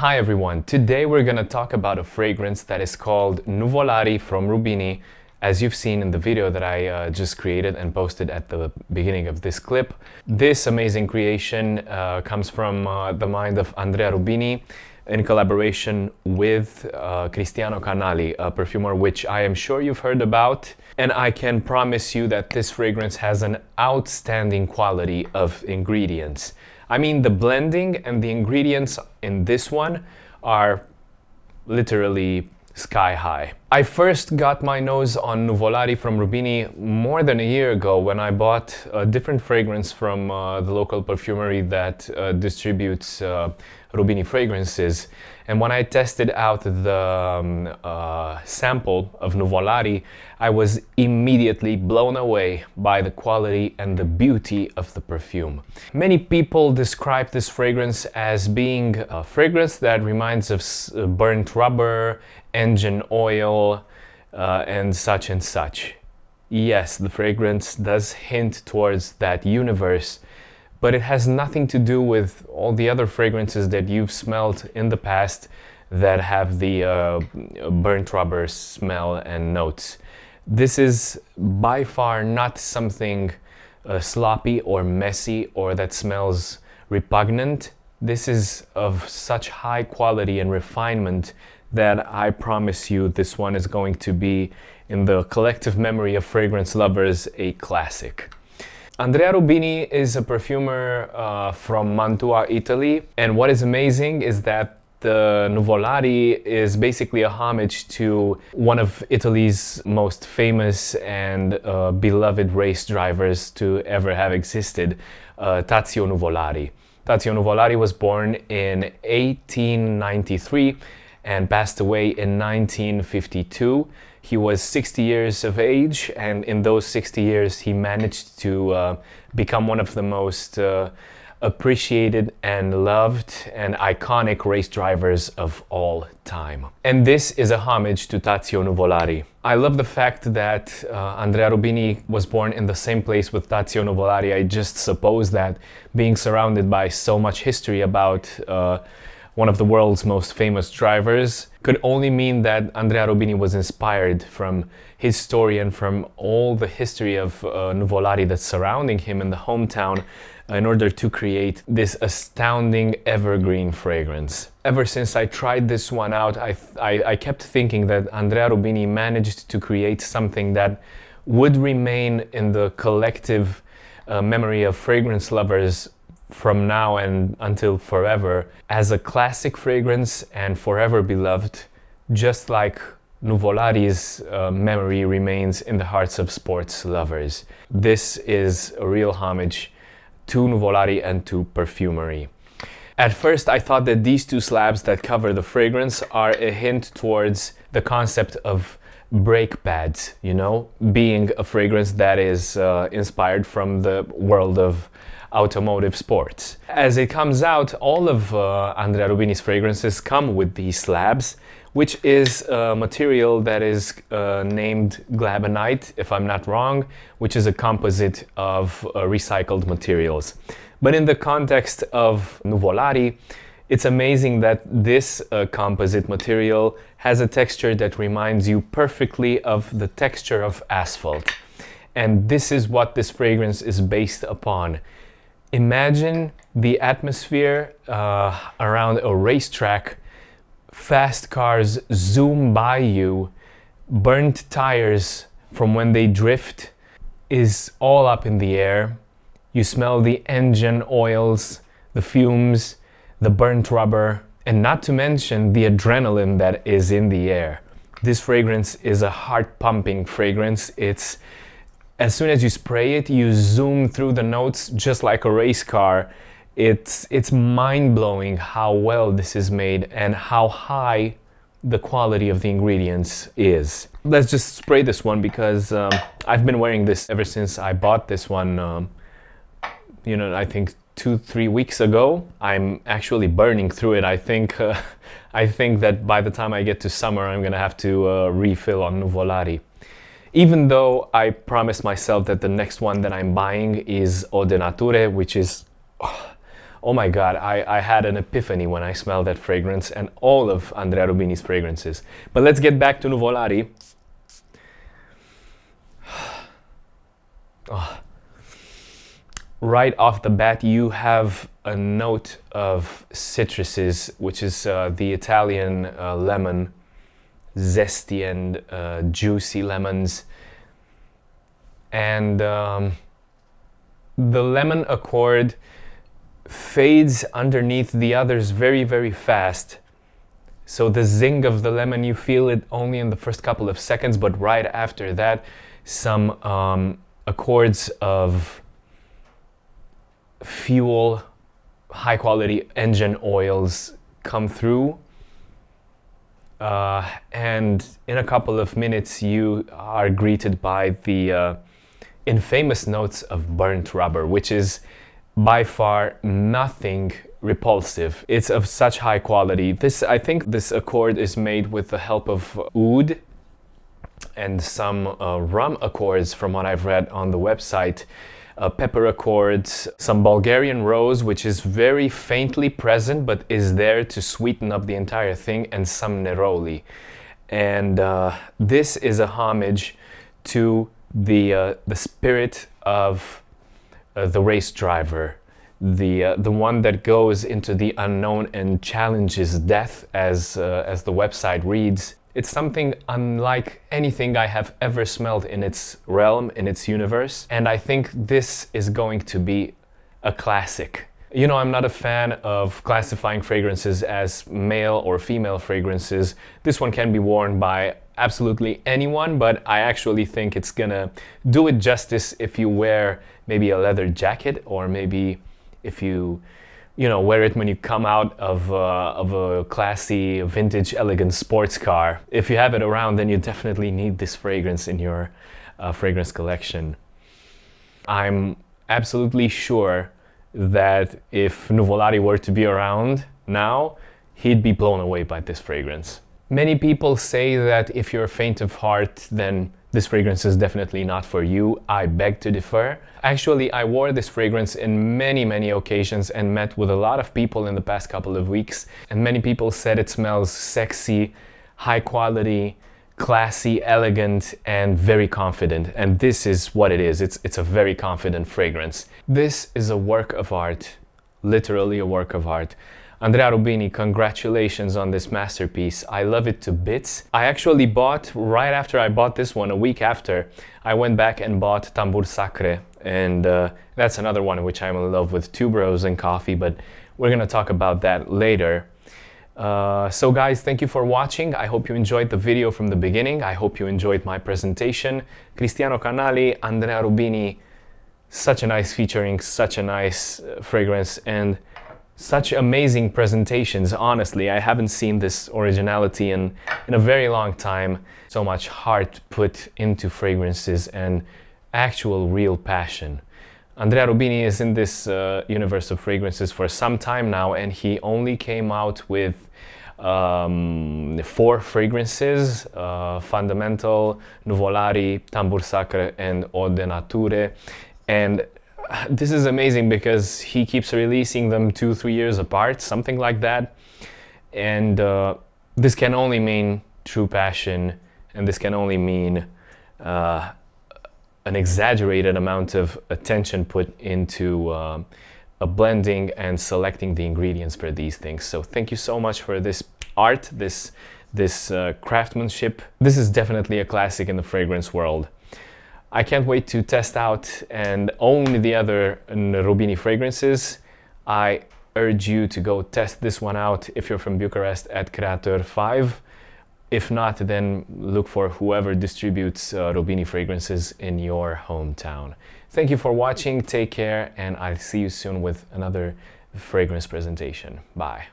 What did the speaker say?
Hi everyone, today we're gonna talk about a fragrance that is called Nuvolari from Rubini, as you've seen in the video that I just created and posted at the beginning of this clip. This amazing creation comes from the mind of Andrea Rubini in collaboration with Cristiano Canali, a perfumer which I am sure you've heard about. And I can promise you that this fragrance has an outstanding quality of ingredients. I mean, the blending and the ingredients in this one are literally sky high. I first got my nose on Nuvolari from Rubini more than a year ago when I bought a different fragrance from the local perfumery that distributes Rubini fragrances. And when I tested out the sample of Nuvolari, I was immediately blown away by the quality and the beauty of the perfume. Many people describe this fragrance as being a fragrance that reminds of burnt rubber, engine oil, and such and such. Yes, the fragrance does hint towards that universe, but it has nothing to do with all the other fragrances that you've smelled in the past that have the burnt rubber smell and notes. This is by far not something sloppy or messy or that smells repugnant. This is of such high quality and refinement that I promise you this one is going to be, in the collective memory of fragrance lovers, a classic. Andrea Rubini is a perfumer from Mantua, Italy, and what is amazing is that the Nuvolari is basically a homage to one of Italy's most famous and beloved race drivers to ever have existed, Tazio Nuvolari. Tazio Nuvolari was born in 1893 and passed away in 1952. He was 60 years of age, and in those 60 years he managed to become one of the most appreciated and loved and iconic race drivers of all time. And this is a homage to Tazio Nuvolari. I love the fact that Andrea Rubini was born in the same place with Tazio Nuvolari. I just suppose that being surrounded by so much history about one of the world's most famous drivers could only mean that Andrea Rubini was inspired from his story and from all the history of Nuvolari that's surrounding him in the hometown in order to create this astounding evergreen fragrance. Ever since I tried this one out, I kept thinking that Andrea Rubini managed to create something that would remain in the collective memory of fragrance lovers from now and until forever as a classic fragrance and forever beloved, just like Nuvolari's memory remains in the hearts of sports lovers. This is a real homage to Nuvolari and to perfumery. At first I thought that these two slabs that cover the fragrance are a hint towards the concept of brake pads, you know, being a fragrance that is inspired from the world of automotive sports. As it comes out, all of Andrea Rubini's fragrances come with these slabs, which is a material that is named glabenite, if I'm not wrong, which is a composite of recycled materials. But in the context of Nuvolari, it's amazing that this composite material has a texture that reminds you perfectly of the texture of asphalt. And this is what this fragrance is based upon. Imagine the atmosphere around a racetrack. Fast cars zoom by you, burnt tires from when they drift is all up in the air. You smell the engine oils, the fumes, the burnt rubber, and not to mention the adrenaline that is in the air. This fragrance is a heart-pumping fragrance. It's as soon as you spray it, you zoom through the notes just like a race car. It's mind-blowing how well this is made and how high the quality of the ingredients is. Let's just spray this one because I've been wearing this ever since I bought this one, I think 2-3 weeks ago. I'm actually burning through it. I think that by the time I get to summer, I'm gonna have to refill on Nuvolari. Even though I promised myself that the next one that I'm buying is Eau de Nature, which is Oh my God, I had an epiphany when I smelled that fragrance and all of Andrea Rubini's fragrances. But let's get back to Nuvolari. Oh. Right off the bat, you have a note of citruses, which is the Italian lemon, zesty and juicy lemons. And the lemon accord fades underneath the others very, very fast. So the zing of the lemon, you feel it only in the first couple of seconds, but right after that, some accords of fuel, high quality engine oils come through. And in a couple of minutes, you are greeted by the infamous notes of burnt rubber, which is by far nothing repulsive. It's of such high quality. I think this accord is made with the help of oud and some rum accords from what I've read on the website. Pepper accords, some Bulgarian rose, which is very faintly present but is there to sweeten up the entire thing, and some neroli. And this is a homage to the spirit of the race driver, the one that goes into the unknown and challenges death, as the website reads. It's something unlike anything I have ever smelled in its realm, in its universe, and I think this is going to be a classic. You know, I'm not a fan of classifying fragrances as male or female fragrances. This one can be worn by absolutely anyone, but I actually think it's gonna do it justice if you wear maybe a leather jacket, or maybe if you wear it when you come out of a classy, vintage, elegant sports car. If you have it around, then you definitely need this fragrance in your fragrance collection. I'm absolutely sure that if Nuvolari were to be around now, he'd be blown away by this fragrance. Many people say that if you're faint of heart, then this fragrance is definitely not for you. I beg to differ. Actually, I wore this fragrance in many, many occasions and met with a lot of people in the past couple of weeks. And many people said it smells sexy, high quality, classy, elegant, and very confident. And this is what it is. It's a very confident fragrance. This is a work of art, literally a work of art. Andrea Rubini, congratulations on this masterpiece. I love it to bits. I actually bought, right after I bought this one, a week after, I went back and bought Tambur Sacre. And that's another one in which I'm in love with, tuberose and coffee, but we're gonna talk about that later. So guys, thank you for watching. I hope you enjoyed the video from the beginning. I hope you enjoyed my presentation. Cristiano Canali, Andrea Rubini, such a nice featuring, such a nice fragrance, and such amazing presentations. Honestly, I haven't seen this originality in a very long time. So much heart put into fragrances and actual real passion. Andrea Rubini is in this universe of fragrances for some time now, and he only came out with 4 fragrances, Fundamental, Nuvolari, Tambur Sacre, and Eau de Nature. And this is amazing because he keeps releasing them 2-3 years apart, something like that. And this can only mean true passion, and this can only mean an exaggerated amount of attention put into a blending and selecting the ingredients for these things. So thank you so much for this art, this craftsmanship. This is definitely a classic in the fragrance world. I can't wait to test out and own the other Rubini fragrances. I urge you to go test this one out if you're from Bucharest at Creator 5. If not, then look for whoever distributes Rubini fragrances in your hometown. Thank you for watching, take care, and I'll see you soon with another fragrance presentation. Bye.